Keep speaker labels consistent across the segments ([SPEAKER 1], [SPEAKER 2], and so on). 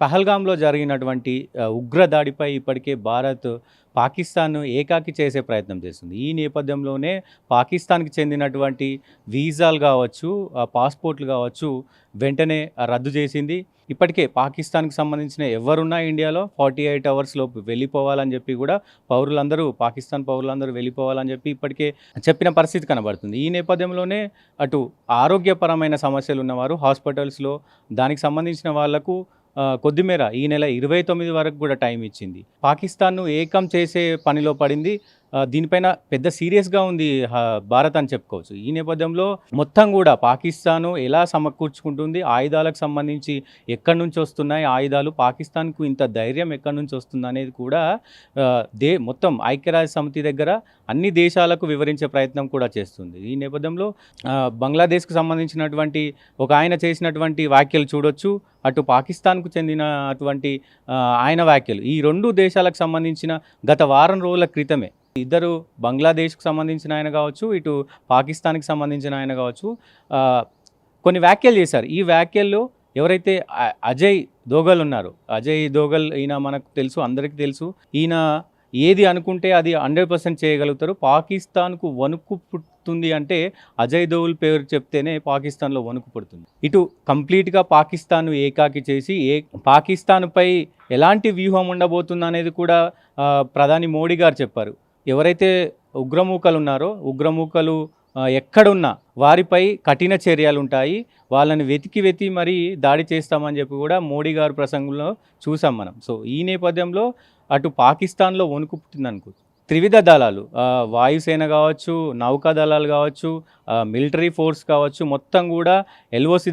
[SPEAKER 1] పహల్గామ్‌లో జరిగినటువంటి ఉగ్రదాడిపై ఇప్పటికే భారత్ పాకిస్తాన్‌ను ఏకాకి చేసే ప్రయత్నం చేస్తుంది. ఈ నేపథ్యంలోనే పాకిస్తాన్‌కి చెందినటువంటి వీసాలు గావచ్చు, పాస్‌పోర్ట్‌లు గావచ్చు వెంటనే రద్దు చేసింది. ఇప్పటికే పాకిస్తాన్‌కి సంబంధించిన ఎవరున్నా ఇండియాలో 48 అవర్స్ లోపు వెళ్ళిపోవాలని చెప్పి కూడా పాకిస్తాన్ పౌరులందరూ వెళ్ళిపోవాలని చెప్పి ఇప్పటికే చెప్పిన పరిస్థితి కనబడుతుంది. ఈ నేపథ్యంలోనే అటు ఆరోగ్యపరమైన సమస్యలు ఉన్నవారు హాస్పిటల్స్‌లో దానికి సంబంధించిన వాళ్లకు కొద్దిమేర ఈ నెల 29 వరకు కూడా టైం ఇచ్చింది. పాకిస్తాన్‌ను ఏకం చేసే పనిలో పడింది. దీనిపైన పెద్ద సీరియస్‌గా ఉంది భారత్ అని చెప్పుకోవచ్చు. ఈ నేపథ్యంలో మొత్తం కూడా పాకిస్తాను ఎలా సమకూర్చుకుంటుంది, ఆయుధాలకు సంబంధించి ఎక్కడి నుంచి వస్తున్నాయి ఆయుధాలు, పాకిస్తాన్‌కు ఇంత ధైర్యం ఎక్కడి నుంచి వస్తుందనేది కూడా మొత్తం ఐక్యరాజ్య సమితి దగ్గర అన్ని దేశాలకు వివరించే ప్రయత్నం కూడా చేస్తుంది. ఈ నేపథ్యంలో బంగ్లాదేశ్‌కు సంబంధించినటువంటి ఒక ఆయన చేసినటువంటి వ్యాఖ్యలు చూడొచ్చు. అటు పాకిస్తాన్‌కు చెందిన అటువంటి ఆయన వ్యాఖ్యలు ఈ 2 దేశాలకు సంబంధించిన గత వారం రోజుల క్రితమే ఇద్దరు బంగ్లాదేశ్‌కు సంబంధించిన ఆయన కావచ్చు, ఇటు పాకిస్తాన్‌కి సంబంధించిన ఆయన కావచ్చు కొన్ని వ్యాఖ్యలు చేశారు. ఈ వ్యాఖ్యల్లో ఎవరైతే అజయ్ దోగల్ ఉన్నారో, అజయ్ దోగల్ ఈయన మనకు తెలుసు, అందరికీ తెలుసు. ఈయన ఏది అనుకుంటే అది 100% చేయగలుగుతారు. పాకిస్తాన్కు వణుకు పుడుతుంది అంటే అజయ్ దోవల్ పేరు చెప్తేనే పాకిస్తాన్లో వణుకు పుడుతుంది. ఇటు కంప్లీట్గా పాకిస్తాన్ను ఏకాకి చేసి పాకిస్తాన్పై ఎలాంటి వ్యూహం ఉండబోతుంది అనేది కూడా ప్రధాని మోడీ గారు చెప్పారు. ఎవరైతే ఉగ్రమూకలు ఉన్నారో, ఉగ్రమూకలు ఎక్కడున్నా వారిపై కఠిన చర్యలు ఉంటాయి, వాళ్ళని వెతికి మరీ దాడి చేస్తామని చెప్పి కూడా మోడీ గారు ప్రసంగంలో చూసాం మనం. సో ఈ నేపథ్యంలో అటు పాకిస్తాన్లో వణుకు పుట్టిందనుకో. త్రివిధ దళాలు, వాయుసేన కావచ్చు, నౌకా దళాలు కావచ్చు, మిలిటరీ ఫోర్స్ కావచ్చు, మొత్తం కూడా ఎల్ఓసి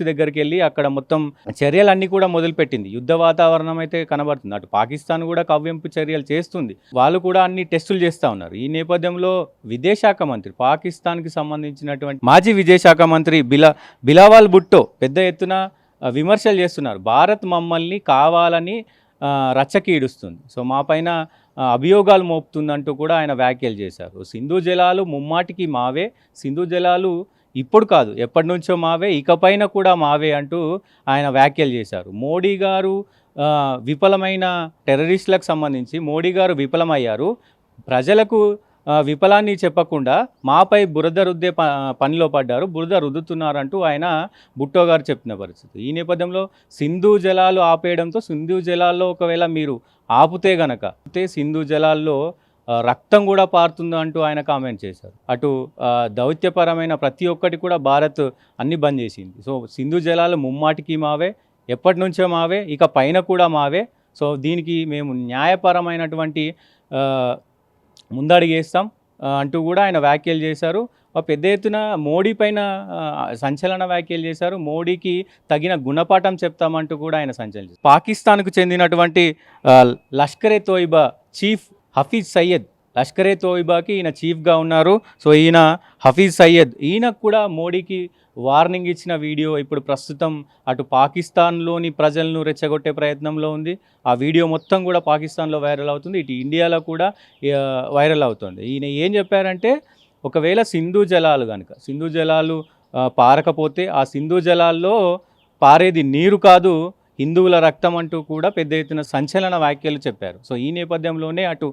[SPEAKER 1] దగ్గరికి వెళ్ళి అక్కడ మొత్తం చర్యలన్నీ కూడా మొదలుపెట్టింది. యుద్ధ వాతావరణం అయితే కనబడుతుంది. అటు పాకిస్తాన్ కూడా కవ్వింపు చర్యలు చేస్తుంది. వాళ్ళు కూడా అన్ని టెస్టులు చేస్తూ ఉన్నారు. ఈ నేపథ్యంలో విదేశాంగ మంత్రి, పాకిస్తాన్కి సంబంధించినటువంటి మాజీ విదేశాంగ మంత్రి బిలావల్ భుట్టో పెద్ద ఎత్తున విమర్శలు చేస్తున్నారు. భారత్ మమ్మల్ని కావాలని రచ్చకి ఈడుస్తుంది, సో మా పైన అభియోగాలు మోపుతుందంటూ కూడా ఆయన వ్యాఖ్యలు చేశారు. సింధు జలాలు ముమ్మాటికి మావే, సింధు జలాలు ఇప్పుడు కాదు ఎప్పటి నుంచో మావే, ఇకపైన కూడా మావే అంటూ ఆయన వ్యాఖ్యలు చేశారు. మోడీ గారు విఫలమైన టెర్రరిస్టులకు సంబంధించి మోడీ గారు విఫలమయ్యారు, ప్రజలకు విఫలాన్ని చెప్పకుండా మాపై బురద రుద్దే పనిలో పడ్డారు, బురద రుద్దుతున్నారంటూ ఆయన భుట్టో గారు చెప్పిన పరిస్థితి. ఈ నేపథ్యంలో సింధు జలాలు ఆపేయడంతో, సింధు జలాల్లో ఒకవేళ మీరు ఆపితే గనక సింధు జలాల్లో రక్తం కూడా పారుతుందో అంటూ ఆయన కామెంట్ చేశారు. అటు దౌత్యపరమైన ప్రతి ఒక్కటి కూడా భారత్ అన్ని బంద్ చేసింది. సో సింధు జలాలు ముమ్మాటికి మావే, ఎప్పటి నుంచో మావే, ఇక పైన కూడా మావే. సో దీనికి మేము న్యాయపరమైనటువంటి ముందడుగేస్తాం అంటూ కూడా ఆయన వ్యాఖ్యలు చేశారు. పెద్ద ఎత్తున మోడీ పైన సంచలన వ్యాఖ్యలు చేశారు. మోడీకి తగిన గుణపాఠం చెప్తామంటూ కూడా ఆయన సంచలనం చేశారు. పాకిస్తాన్కు చెందినటువంటి లష్కరే తోయిబా చీఫ్ హఫీజ్ సయ్యద్, లష్కరే తోయిబాకి ఈయన చీఫ్గా ఉన్నారు. సో ఈయన హఫీజ్ సయ్యద్, ఈయనకు కూడా మోడీకి వార్నింగ్ ఇచ్చిన వీడియో ఇప్పుడు ప్రస్తుతం అటు పాకిస్తాన్లోని ప్రజలను రెచ్చగొట్టే ప్రయత్నంలో ఉంది. ఆ వీడియో మొత్తం కూడా పాకిస్తాన్లో వైరల్ అవుతుంది, ఇటు ఇండియాలో కూడా వైరల్ అవుతుంది. ఈయన ఏం చెప్పారంటే, ఒకవేళ సింధు జలాలు పారకపోతే ఆ సింధు జలాల్లో పారేది నీరు కాదు, హిందువుల రక్తం అంటూ కూడా పెద్ద ఎత్తున సంచలన వ్యాఖ్యలు చెప్పారు. సో ఈ నేపథ్యంలోనే అటు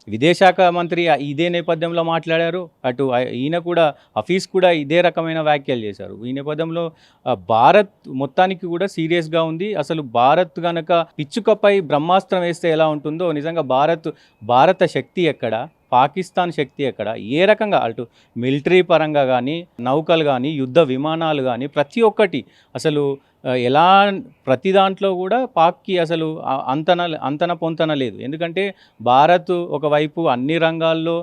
[SPEAKER 1] విదేశాంగ మంత్రి ఇదే నేపథ్యంలో మాట్లాడారు, అటు ఈయన కూడా హఫీజ్ కూడా ఇదే రకమైన వ్యాఖ్యలు చేశారు. ఈ నేపథ్యంలో భారత్ మొత్తానికి కూడా సీరియస్గా ఉంది. అసలు భారత్ కనుక పిచ్చుకపై బ్రహ్మాస్త్రం వేస్తే ఎలా ఉంటుందో, నిజంగా భారత శక్తి ఎక్కడ, పాకిస్తాన్ శక్తి ఎక్కడ, ఏ రకంగా అటు మిలిటరీ పరంగా కానీ, నౌకలు కానీ, యుద్ధ విమానాలు కానీ, ప్రతి అసలు ఎలా ప్రతి దాంట్లో కూడా పాక్కి అసలు అంతన పొంతన లేదు. ఎందుకంటే భారత్ ఒకవైపు అన్ని రంగాల్లో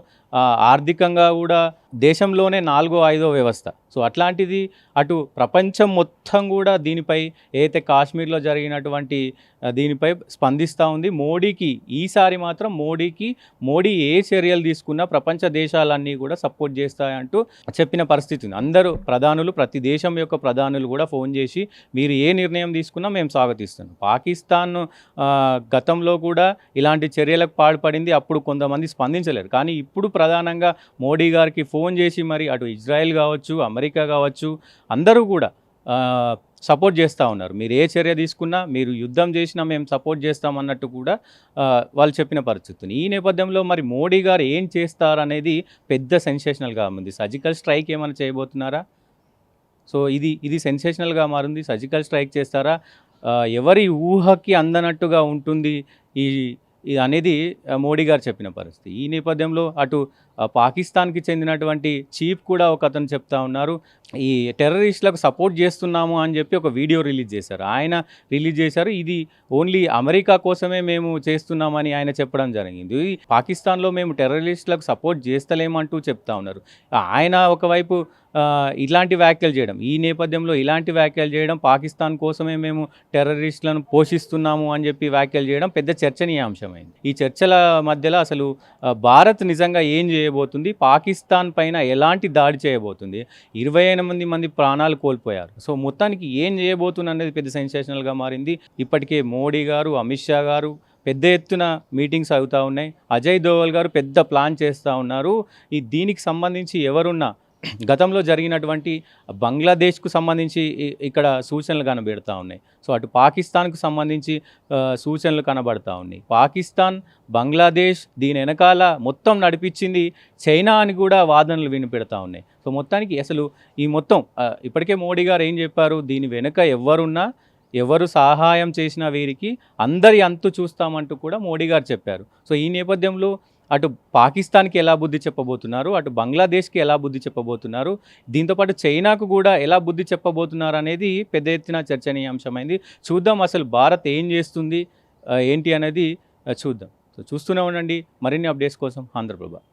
[SPEAKER 1] ఆర్థికంగా కూడా దేశంలోనే 4వ 5వ వ్యవస్థ. సో అట్లాంటిది అటు ప్రపంచం మొత్తం కూడా దీనిపై ఏదైతే కాశ్మీర్లో జరిగినటువంటి దీనిపై స్పందిస్తూ ఉంది. ఈసారి మాత్రం మోడీ ఏ చర్యలు తీసుకున్నా ప్రపంచ దేశాలన్నీ కూడా సపోర్ట్ చేస్తాయంటూ చెప్పిన పరిస్థితి ఉంది. అందరూ ప్రతి దేశం యొక్క ప్రధానులు కూడా ఫోన్ చేసి మీరు ఏ నిర్ణయం తీసుకున్నా మేము స్వాగతిస్తున్నాం. పాకిస్తాన్ గతంలో కూడా ఇలాంటి చర్యలకు పాల్పడింది, అప్పుడు కొంతమంది స్పందించలేరు. కానీ ఇప్పుడు ప్రధానంగా మోడీ గారికి ఫోన్ చేసి మరి అటు ఇజ్రాయెల్ కావచ్చు, అమెరికా కావచ్చు, అందరూ కూడా సపోర్ట్ చేస్తూ ఉన్నారు. మీరు ఏ చర్య తీసుకున్నా, మీరు యుద్ధం చేసినా మేము సపోర్ట్ చేస్తామన్నట్టు కూడా వాళ్ళు చెప్పిన పరిస్థితి ఉంది. ఈ నేపథ్యంలో మరి మోడీ గారు ఏం చేస్తారనేది పెద్ద సెన్సేషనల్‌గా ఉంది. సర్జికల్ స్ట్రైక్ ఏమైనా చేయబోతున్నారా? సో ఇది సెన్సేషనల్‌గా మారింది. సర్జికల్ స్ట్రైక్ చేస్తారా? ఎవరి ఊహకి అందనట్టుగా ఉంటుంది ఈ ఇది అనేది మోడీ గారు చెప్పిన పరిస్థితి. ఈ నేపథ్యంలో అటు పాకిస్తాన్‌కి చెందినటువంటి చీఫ్ కూడా ఒకతను చెప్తా ఉన్నారు. ఈ టెర్రరిస్టులకు సపోర్ట్ చేస్తున్నాము అని చెప్పి ఒక వీడియో రిలీజ్ చేశారు. ఆయన రిలీజ్ చేశారు. ఇది ఓన్లీ అమెరికా కోసమే మేము చేస్తున్నామని ఆయన చెప్పడం జరిగింది. పాకిస్తాన్‌లో మేము టెర్రరిస్టులకు సపోర్ట్ చేస్తలేమంటూ చెప్తా ఉన్నారు. ఆయన ఒకవైపు ఇలాంటి వ్యాఖ్యలు చేయడం, ఈ నేపథ్యంలో ఇలాంటి వ్యాఖ్యలు చేయడం, పాకిస్తాన్ కోసమే మేము టెర్రరిస్టులను పోషిస్తున్నాము అని చెప్పి వ్యాఖ్యలు చేయడం పెద్ద చర్చనీయాంశమైంది. ఈ చర్చల మధ్యలో అసలు భారత్ నిజంగా ఏం చేయబోతుంది? పాకిస్తాన్ పైన ఎలాంటి దాడి చేయబోతుంది? 28 మంది ప్రాణాలు కోల్పోయారు. సో మొత్తానికి ఏం చేయబోతుంది అనేది పెద్ద సెన్సేషనల్గా మారింది. ఇప్పటికే మోడీ గారు, అమిత్ షా గారు పెద్ద ఎత్తున మీటింగ్స్ అవుతూ ఉన్నాయి. అజయ్ దోవల్ గారు పెద్ద ప్లాన్ చేస్తూ ఉన్నారు. దీనికి సంబంధించి ఎవరున్నా గతంలో జరిగినటువంటి బంగ్లాదేశ్కు సంబంధించి ఇక్కడ సూచనలు కనబెడతా ఉన్నాయి. సో అటు పాకిస్తాన్కు సంబంధించి సూచనలు కనబడతా ఉన్నాయి. పాకిస్తాన్, బంగ్లాదేశ్ దీని వెనకాల మొత్తం నడిపించింది చైనా అని కూడా వాదనలు వినిపెడతా ఉన్నాయి. సో మొత్తానికి అసలు ఈ మొత్తం ఇప్పటికే మోడీ గారు ఏం చెప్పారు? దీని వెనుక ఎవరున్నా, ఎవరు సహాయం చేసినా వీరికి అందరి అంతు చూస్తామంటూ కూడా మోడీ గారు చెప్పారు. సో ఈ నేపథ్యంలో అటు పాకిస్తాన్కి ఎలా బుద్ధి చెప్పబోతున్నారు, అటు బంగ్లాదేశ్కి ఎలా బుద్ధి చెప్పబోతున్నారు, దీంతోపాటు చైనాకు కూడా ఎలా బుద్ధి చెప్పబోతున్నారు అనేది పెద్ద ఎత్తున చర్చనీయాంశమైంది. చూద్దాం అసలు భారత్ ఏం చేస్తుంది ఏంటి అనేది చూద్దాం. సో చూస్తూనే ఉండండి మరిన్ని అప్డేట్స్ కోసం ఆంధ్రప్రభ.